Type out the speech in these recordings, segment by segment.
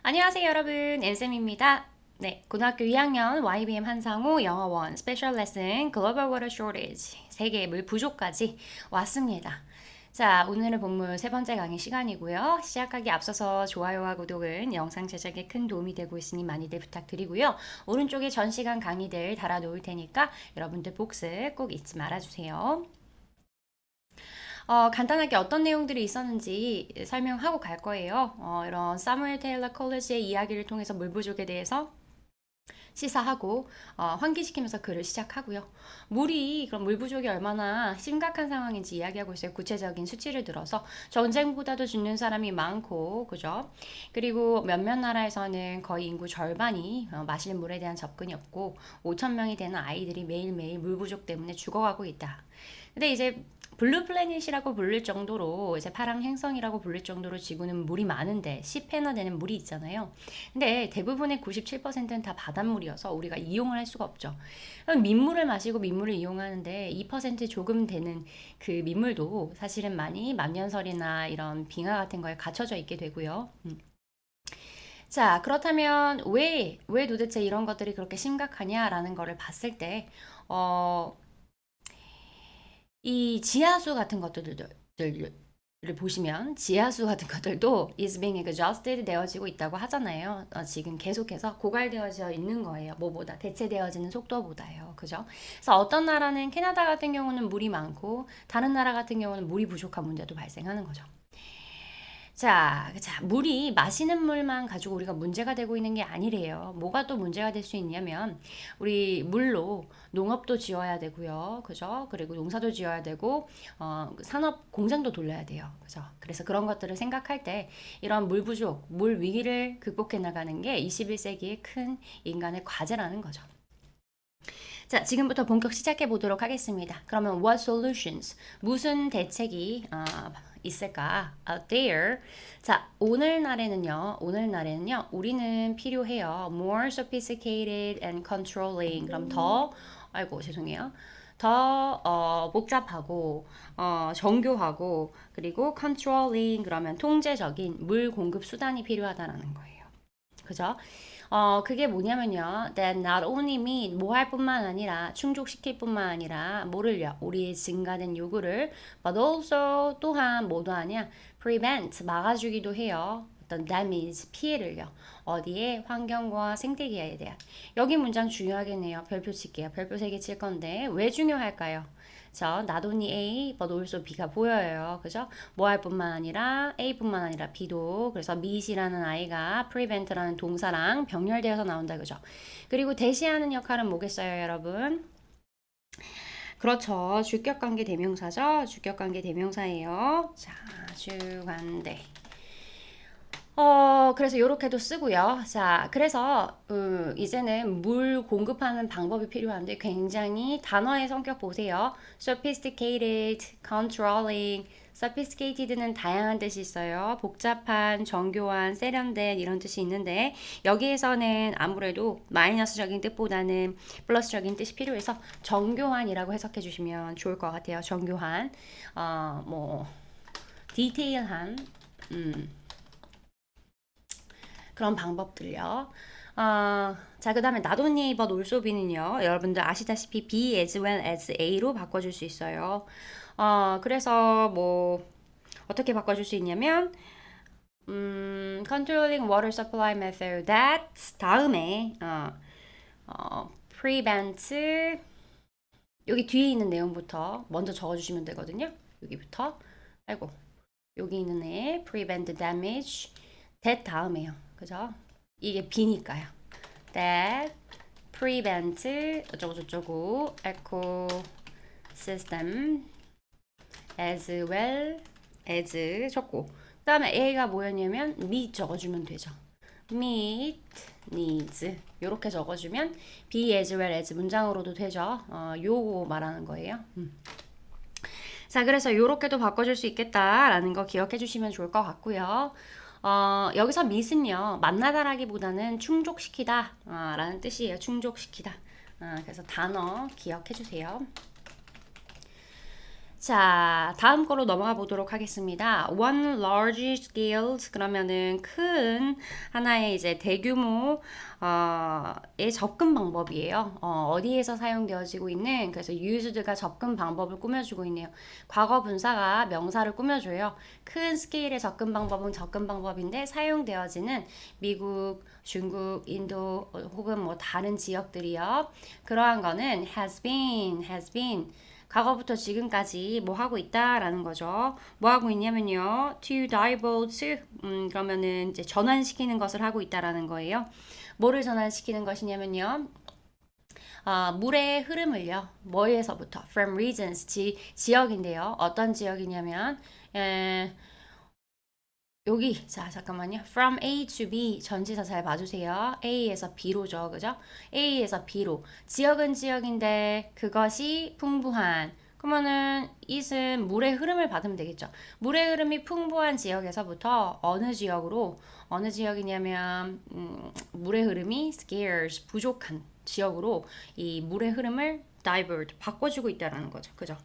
안녕하세요 여러분, 앤쌤입니다. 네, 고등학교 2학년 YBM 한상우 영어원 스페셜 레슨 글로벌 워터 쇼리지 세계 물 부족까지 왔습니다. 자, 오늘은 본문 세 번째 강의 시간이고요. 시작하기 앞서서 좋아요와 구독은 영상 제작에 큰 도움이 되고 있으니 많이들 부탁드리고요. 오른쪽에 전 시간 강의들 달아 놓을 테니까 여러분들 복습 꼭 잊지 말아주세요. 간단하게 어떤 내용들이 있었는지 설명하고 갈 거예요. 이런 사무엘 테일러 콜리지의 이야기를 통해서 물 부족에 대해서 시사하고 환기시키면서 글을 시작하고요. 그럼 물 부족이 얼마나 심각한 상황인지 이야기하고 있어요. 구체적인 수치를 들어서 전쟁보다도 죽는 사람이 많고, 그죠? 그리고 몇몇 나라에서는 거의 인구 절반이 마실 물에 대한 접근이 없고 5천 명이 되는 아이들이 매일매일 물 부족 때문에 죽어가고 있다. 근데 이제 블루 플래닛이라고 부를 정도로 이제 파랑 행성이라고 부를 정도로 지구는 물이 많은데 10회나 되는 물이 있잖아요. 근데 대부분의 97%는 다 바닷물이어서 우리가 이용을 할 수가 없죠. 민물을 마시고 민물을 이용하는데 2% 조금 되는 그 민물도 사실은 많이 만년설이나 이런 빙하 같은 거에 갇혀져 있게 되고요. 자, 그렇다면 왜 도대체 이런 것들이 그렇게 심각하냐라는 거를 봤을 때, 어, 이 지하수 같은 것들을 보시면 지하수 같은 것들도 is being exhausted 되어지고 있다고 하잖아요. 지금 계속해서 고갈되어져 있는 거예요. 뭐보다 대체되어지는 속도보다요. 그죠? 그래서 어떤 나라는 캐나다 같은 경우는 물이 많고 다른 나라 같은 경우는 물이 부족한 문제도 발생하는 거죠. 자, 물이 마시는 물만 가지고 우리가 문제가 되고 있는 게 아니래요. 뭐가 또 문제가 될 수 있냐면, 우리 물로 농업도 지어야 되고요. 그죠? 그리고 농사도 지어야 되고, 산업 공장도 돌려야 돼요. 그죠? 그래서 그런 것들을 생각할 때, 이런 물 부족, 물 위기를 극복해 나가는 게 21세기의 큰 인간의 과제라는 거죠. 자, 지금부터 본격 시작해 보도록 하겠습니다. 그러면 what solutions? 무슨 대책이 있을까? Out there. 자, 오늘날에는요, 우리는 필요해요. More sophisticated and controlling. 그럼 죄송해요. 더 복잡하고 정교하고 그리고 controlling 그러면 통제적인 물 공급 수단이 필요하다라는 거예요. 그죠? 그게 뭐냐면요. That not only mean 뭐 할 뿐만 아니라 충족시킬 뿐만 아니라 뭐를요? 우리의 증가된 요구를 but also 또한 뭐도 하냐? prevent 막아주기도 해요. 어떤 damage 피해를요. 어디에 환경과 생태계에 대한 여기 문장 중요하겠네요. 별표 칠게요. 별표 3개 칠 건데 왜 중요할까요? 그죠? Not only A, but also B가 보여요. 그죠? 뭐 할 뿐만 아니라 A뿐만 아니라 B도 그래서 meet이라는 아이가 prevent라는 동사랑 병렬되어서 나온다. 그죠? 그리고 대시하는 역할은 뭐겠어요, 여러분? 그렇죠. 주격관계 대명사죠. 주격관계 대명사예요. 자, 주관대. 그래서 요렇게도 쓰고요. 자, 그래서 이제는 물 공급하는 방법이 필요한데 굉장히 단어의 성격 보세요. sophisticated, controlling, sophisticated는 다양한 뜻이 있어요. 복잡한, 정교한, 세련된 이런 뜻이 있는데 여기에서는 아무래도 마이너스적인 뜻보다는 플러스적인 뜻이 필요해서 정교한이라고 해석해 주시면 좋을 것 같아요. 정교한, 디테일한, 그런 방법들요. 자, 그 다음에 not only but also be는요. 여러분들 아시다시피 be as well as a로 바꿔줄 수 있어요. 그래서 어떻게 바꿔줄 수 있냐면 controlling water supply method that 다음에 prevent 여기 뒤에 있는 내용부터 먼저 적어주시면 되거든요. 여기부터 여기 있는 애 prevent damage that 다음에요. 그죠? 이게 B니까요. That prevent 어쩌고저쩌고 ecosystem as well as 적고 그 다음에 A가 뭐였냐면 meet 적어주면 되죠. meet needs 요렇게 적어주면 be as well as 문장으로도 되죠. 요거 말하는 거예요. 자, 그래서 요렇게도 바꿔줄 수 있겠다라는 거 기억해 주시면 좋을 것 같고요. 여기서 meet은요, 만나다라기보다는 충족시키다 라는 뜻이에요. 충족시키다. 그래서 단어 기억해 주세요. 자, 다음 거로 넘어가 보도록 하겠습니다. One large scale 그러면은 큰 하나의 이제 대규모 의 접근 방법이에요. 어디에서 사용되어지고 있는 그래서 used가 접근 방법을 꾸며주고 있네요. 과거 분사가 명사를 꾸며줘요. 큰 스케일의 접근 방법은 접근 방법인데 사용되어지는 미국, 중국, 인도 혹은 뭐 다른 지역들이요. 그러한 거는 has been 과거부터 지금까지 뭐 하고 있다라는 거죠. 뭐 하고 있냐면요. to divulge 그러면은 이제 전환시키는 것을 하고 있다라는 거예요. 뭐를 전환시키는 것이냐면요. 물의 흐름을요. 뭐에서부터? From regions, 지역인데요. 어떤 지역이냐면 여기 자 잠깐만요. From A to B 전치사 잘 봐주세요. A에서 B로죠, 그죠? A에서 B로 지역은 지역인데 그것이 풍부한. 그러면은 it은 물의 흐름을 받으면 되겠죠. 물의 흐름이 풍부한 지역에서부터 어느 지역이냐면 물의 흐름이 scarce 부족한 지역으로 이 물의 흐름을 divert 바꿔주고 있다라는 거죠, 그죠?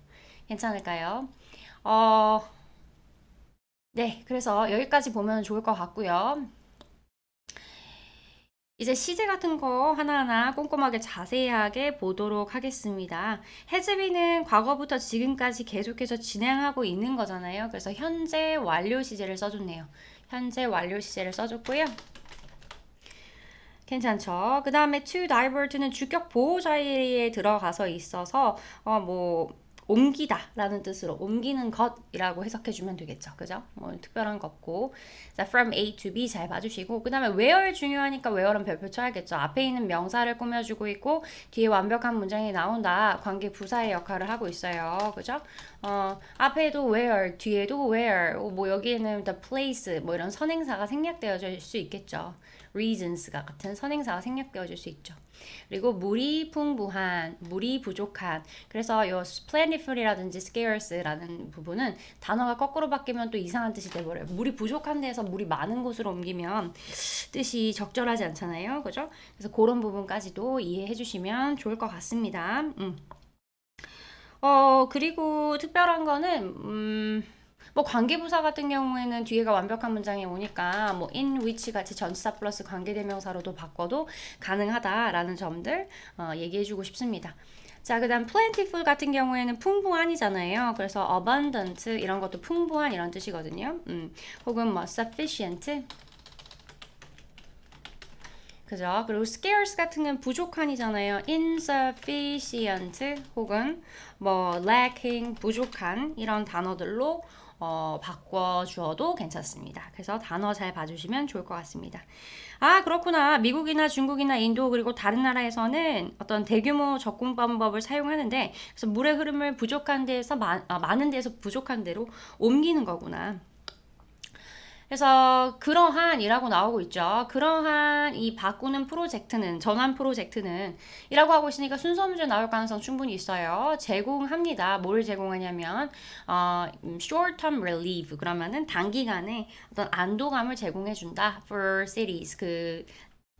괜찮을까요? 어. 네, 그래서 여기까지 보면 좋을 것 같고요. 이제 시제 같은 거 하나하나 꼼꼼하게 자세하게 보도록 하겠습니다. 해즈비는 과거부터 지금까지 계속해서 진행하고 있는 거잖아요. 그래서 현재 완료 시제를 써줬네요. 현재 완료 시제를 써줬고요. 괜찮죠? 그 다음에 to divert는 주격 보호 자리에 들어가서 있어서 뭐 옮기다 라는 뜻으로 옮기는 것이라고 해석해주면 되겠죠. 그죠? 뭐 특별한 거 없고. 자, from A to B 잘 봐주시고 그 다음에 where 중요하니까 where는 별표 쳐야겠죠. 앞에 있는 명사를 꾸며주고 있고 뒤에 완벽한 문장이 나온다. 관계 부사의 역할을 하고 있어요. 그죠? 앞에도 where, 뒤에도 where, 뭐 여기에는 the place 뭐 이런 선행사가 생략되어질 수 있겠죠. reasons가 같은 선행사가 생략되어질 수 있죠. 그리고 물이 풍부한, 물이 부족한. 그래서 요 plentiful이라든지 scarce라는 부분은 단어가 거꾸로 바뀌면 또 이상한 뜻이 돼버려요. 물이 부족한 데에서 물이 많은 곳으로 옮기면 뜻이 적절하지 않잖아요. 그죠? 그래서 그런 부분까지도 이해해 주시면 좋을 것 같습니다. 그리고 특별한 거는, 뭐 관계부사 같은 경우에는 뒤에가 완벽한 문장이 오니까 뭐 in which 같이 전치사 플러스 관계대명사로도 바꿔도 가능하다라는 점들 얘기해주고 싶습니다. 자, 그 다음 plentiful 같은 경우에는 풍부한이잖아요. 그래서 abundant 이런 것도 풍부한 이런 뜻이거든요. 혹은 뭐 sufficient 그죠? 그리고 scarce 같은 건 부족한이잖아요. insufficient 혹은 뭐 lacking 부족한 이런 단어들로 바꿔주어도 괜찮습니다. 그래서 단어 잘 봐주시면 좋을 것 같습니다. 아, 그렇구나. 미국이나 중국이나 인도 그리고 다른 나라에서는 어떤 대규모 접근 방법을 사용하는데 그래서 물의 흐름을 부족한 데에서 많은 데에서 부족한 데로 옮기는 거구나. 그래서 그러한이라고 나오고 있죠. 그러한 이 바꾸는 프로젝트는 전환 프로젝트는 이라고 하고 있으니까 순서 문제 나올 가능성 충분히 있어요. 제공합니다. 뭘 제공하냐면 short-term relief 그러면은 단기간에 어떤 안도감을 제공해 준다. for cities 그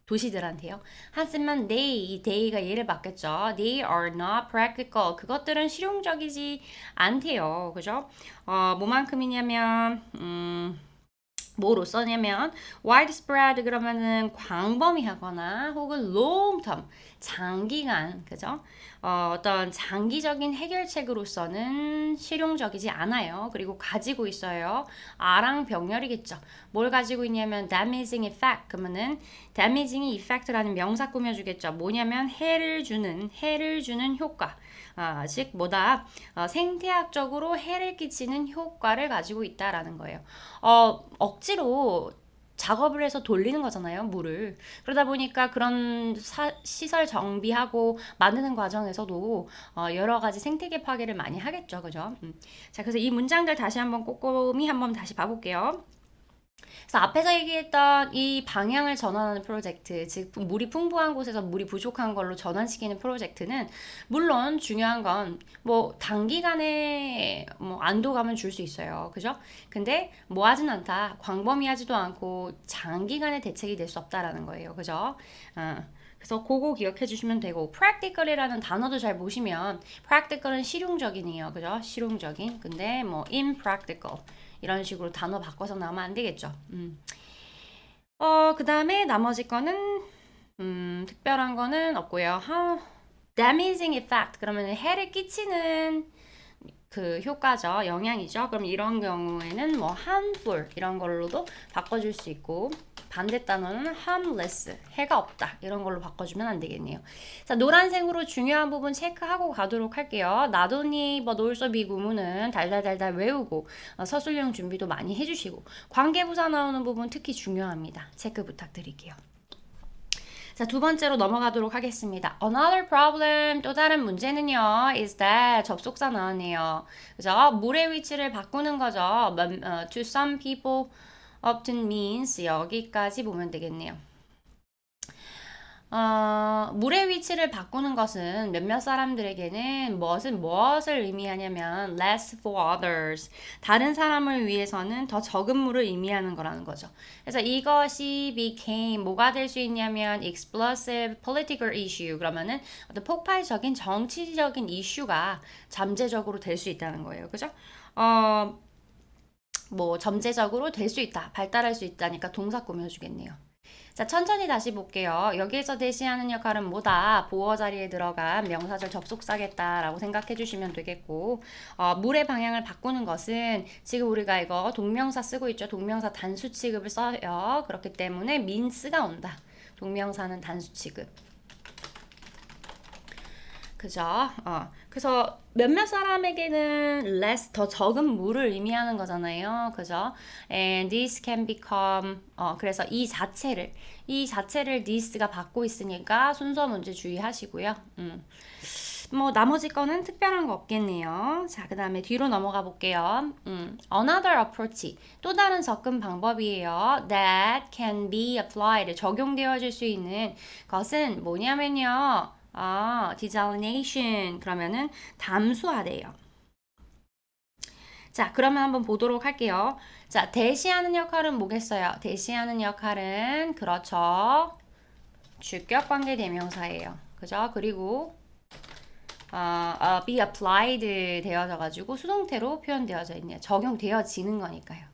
도시들한테요. 하지만 이 they가 얘를 받겠죠. They are not practical. 그것들은 실용적이지 않대요. 그죠? 뭐만큼이냐면 뭐로 써냐면 widespread 그러면은 광범위하거나 혹은 long term 장기간 그죠? 어떤 장기적인 해결책으로서는 실용적이지 않아요. 그리고 가지고 있어요. 아랑 병렬이겠죠. 뭘 가지고 있냐면 damaging effect 그러면은 damaging effect라는 명사 꾸며주겠죠. 뭐냐면 해를 주는 효과. 즉 뭐다 생태학적으로 해를 끼치는 효과를 가지고 있다라는 거예요. 억지로 작업을 해서 돌리는 거잖아요, 물을. 그러다 보니까 그런 시설 정비하고 만드는 과정에서도 여러 가지 생태계 파괴를 많이 하겠죠, 그죠? 자, 그래서 이 문장들 다시 한번 꼼꼼히 한번 다시 봐볼게요. 그래서 앞에서 얘기했던 이 방향을 전환하는 프로젝트, 즉 물이 풍부한 곳에서 물이 부족한 걸로 전환시키는 프로젝트는 물론 중요한 건 뭐 단기간에 뭐 안도감은 줄 수 있어요. 그죠? 근데 뭐 하진 않다. 광범위하지도 않고 장기간의 대책이 될 수 없다라는 거예요. 그죠? 그래서 그거 기억해 주시면 되고 practical이라는 단어도 잘 보시면 practical은 실용적이네요. 그죠? 실용적인. 근데 뭐 impractical 이런 식으로 단어 바꿔서 나오면 안 되겠죠. 그 다음에 나머지 거는 특별한 거는 없고요. damaging effect 그러면 해를 끼치는 그 효과죠. 영향이죠. 그럼 이런 경우에는 뭐 harmful 이런 걸로도 바꿔줄 수 있고 반대 단어는 harmless 해가 없다 이런 걸로 바꿔주면 안 되겠네요. 자, 노란색으로 중요한 부분 체크하고 가도록 할게요. not only but also be 구문은 달달달달 외우고 서술형 준비도 많이 해주시고 관계부사 나오는 부분 특히 중요합니다. 체크 부탁드릴게요. 자, 두 번째로 넘어가도록 하겠습니다. Another problem, 또 다른 문제는요, is that 접속사 나왔네요. 그죠? 물의 위치를 바꾸는 거죠. To some people often means 여기까지 보면 되겠네요. 물의 위치를 바꾸는 것은 몇몇 사람들에게는 무엇을 의미하냐면 less for others. 다른 사람을 위해서는 더 적은 물을 의미하는 거라는 거죠. 그래서 이것이 became 뭐가 될 수 있냐면 explosive political issue. 그러면은 어떤 폭발적인 정치적인 이슈가 잠재적으로 될 수 있다는 거예요. 그죠? 뭐 잠재적으로 될 수 있다. 발달할 수 있다니까 동사 꾸며주겠네요. 자, 천천히 다시 볼게요. 여기에서 대시하는 역할은 뭐다? 보어 자리에 들어간 명사절 접속사겠다라고 생각해 주시면 되겠고, 물의 방향을 바꾸는 것은 지금 우리가 이거 동명사 쓰고 있죠. 동명사 단수 취급을 써요. 그렇기 때문에 means가 온다. 동명사는 단수 취급. 그죠? 그래서 몇몇 사람에게는 less 더 적은 물을 의미하는 거잖아요. 그죠? And this can become 그래서 이 자체를 this가 받고 있으니까 순서 문제 주의하시고요. 뭐 나머지 거는 특별한 거 없겠네요. 자, 그 다음에 뒤로 넘어가 볼게요. Another approach 또 다른 접근 방법이에요. That can be applied 적용되어질 수 있는 것은 뭐냐면요. desalination 그러면은 담수화래요. 자, 그러면 한번 보도록 할게요. 자, 대시하는 역할은 뭐겠어요? 대시하는 역할은 그렇죠. 주격관계 대명사예요. 그죠? 그리고 be applied 되어져 가지고 수동태로 표현되어져 있네요. 적용되어지는 거니까요.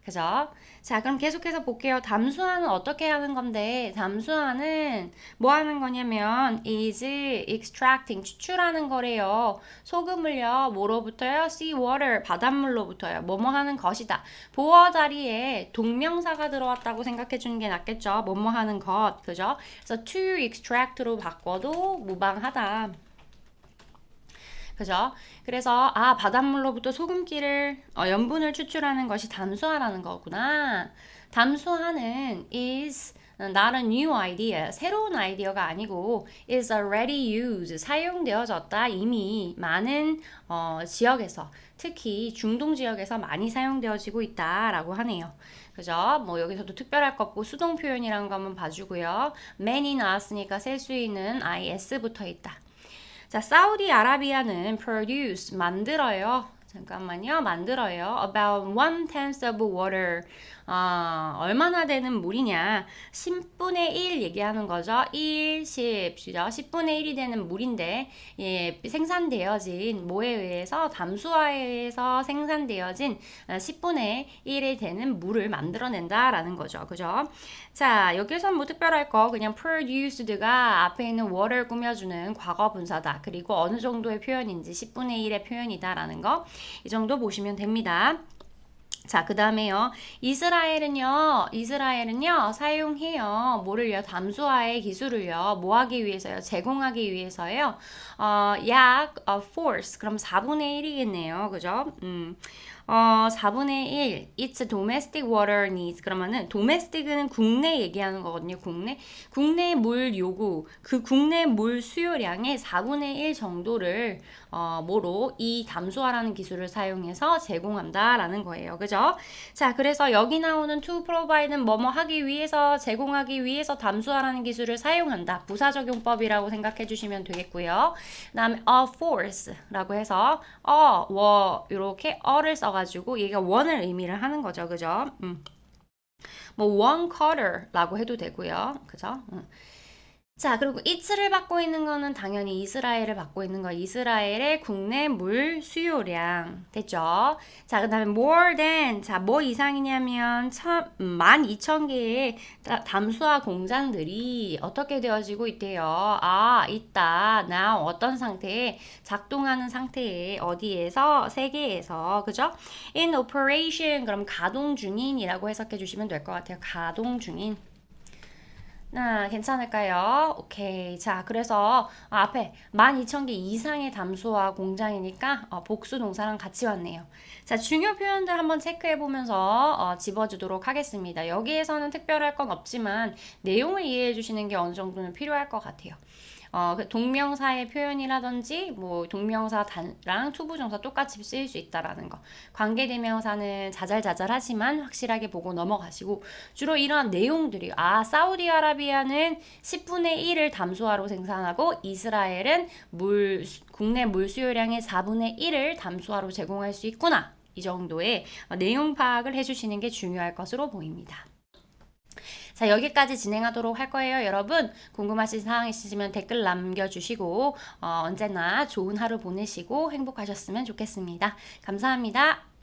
그죠? 자, 그럼 계속해서 볼게요. 담수화는 어떻게 하는 건데, 담수화는 뭐 하는 거냐면, is extracting, 추출하는 거래요. 소금을요, 뭐로부터요? seawater, 바닷물로부터요. 뭐뭐 하는 것이다. 보어 자리에 동명사가 들어왔다고 생각해 주는 게 낫겠죠? 뭐뭐 하는 것, 그죠? 그래서 to extract로 바꿔도 무방하다. 그죠? 그래서 바닷물로부터 소금기를 염분을 추출하는 것이 담수화라는 거구나. 담수화는 is not a new idea. 새로운 아이디어가 아니고 is already used. 사용되어졌다. 이미 많은 지역에서 특히 중동 지역에서 많이 사용되어지고 있다라고 하네요. 그죠? 뭐 여기서도 특별할 거 없고 수동 표현이라는 거 한번 봐주고요. man이 나왔으니까 셀 수 있는 is 붙어 있다. 자, 사우디아라비아는 produce 만들어요. 잠깐만요. 만들어요. About 1/10 of water. 얼마나 되는 물이냐? 10분의 1 얘기하는 거죠. 1, 10. 10분의 1이 되는 물인데 생산되어진 뭐에 의해서 담수화에 의해서 생산되어진 10분의 1이 되는 물을 만들어낸다라는 거죠. 그죠? 자, 여기선 뭐 특별할 거 그냥 produced가 앞에 있는 water 꾸며주는 과거 분사다. 그리고 어느 정도의 표현인지 10분의 1의 표현이다라는 거. 이 정도 보시면 됩니다. 자, 그 다음에요. 이스라엘은요, 사용해요. 뭐를요? 담수화의 기술을요, 뭐 하기 위해서요? 제공하기 위해서요. 약, force. 그럼 4분의 1이겠네요. 그죠? 4분의 1. It's domestic water needs. 그러면은 domestic은 국내 얘기하는 거거든요. 국내 물 요구. 그 국내 물 수요량의 4분의 1 정도를 뭐로 이 담수화라는 기술을 사용해서 제공한다라는 거예요. 그죠? 자, 그래서 여기 나오는 to provide는 뭐뭐 하기 위해서 제공하기 위해서 담수화라는 기술을 사용한다. 부사적용법이라고 생각해 주시면 되겠고요. 그다음에 a force라고 해서 이렇게 어를 써가지고 얘가 원을 의미를 하는 거죠. 그죠? 뭐 one quarter라고 해도 되고요. 그죠? 자, 그리고 it를 받고 있는 거는 당연히 이스라엘을 받고 있는 거. 이스라엘의 국내 물 수요량. 됐죠? 자, 그 다음에 more than. 자, 뭐 이상이냐면 12,000개의 담수화 공장들이 어떻게 되어지고 있대요? 아, 있다. now 어떤 상태에? 작동하는 상태에. 어디에서? 세계에서. 그죠? in operation. 그럼 가동 중인이라고 해석해 주시면 될 것 같아요. 가동 중인. 괜찮을까요? 오케이. 자, 그래서 앞에 12,000개 이상의 담수화 공장이니까 복수 동사랑 같이 왔네요. 자, 중요 표현들 한번 체크해 보면서 집어주도록 하겠습니다. 여기에서는 특별할 건 없지만 내용을 이해해 주시는 게 어느 정도는 필요할 것 같아요. 그 동명사의 표현이라든지 뭐 동명사랑 투부정사 똑같이 쓰일 수 있다라는 거. 관계대명사는 자잘자잘하지만 확실하게 보고 넘어가시고 주로 이러한 내용들이 사우디아라비아는 10분의 1을 담수화로 생산하고 이스라엘은 국내 물 수요량의 4분의 1을 담수화로 제공할 수 있구나. 이 정도의 내용 파악을 해주시는 게 중요할 것으로 보입니다. 자, 여기까지 진행하도록 할 거예요. 여러분, 궁금하신 사항 있으시면 댓글 남겨주시고, 언제나 좋은 하루 보내시고 행복하셨으면 좋겠습니다. 감사합니다.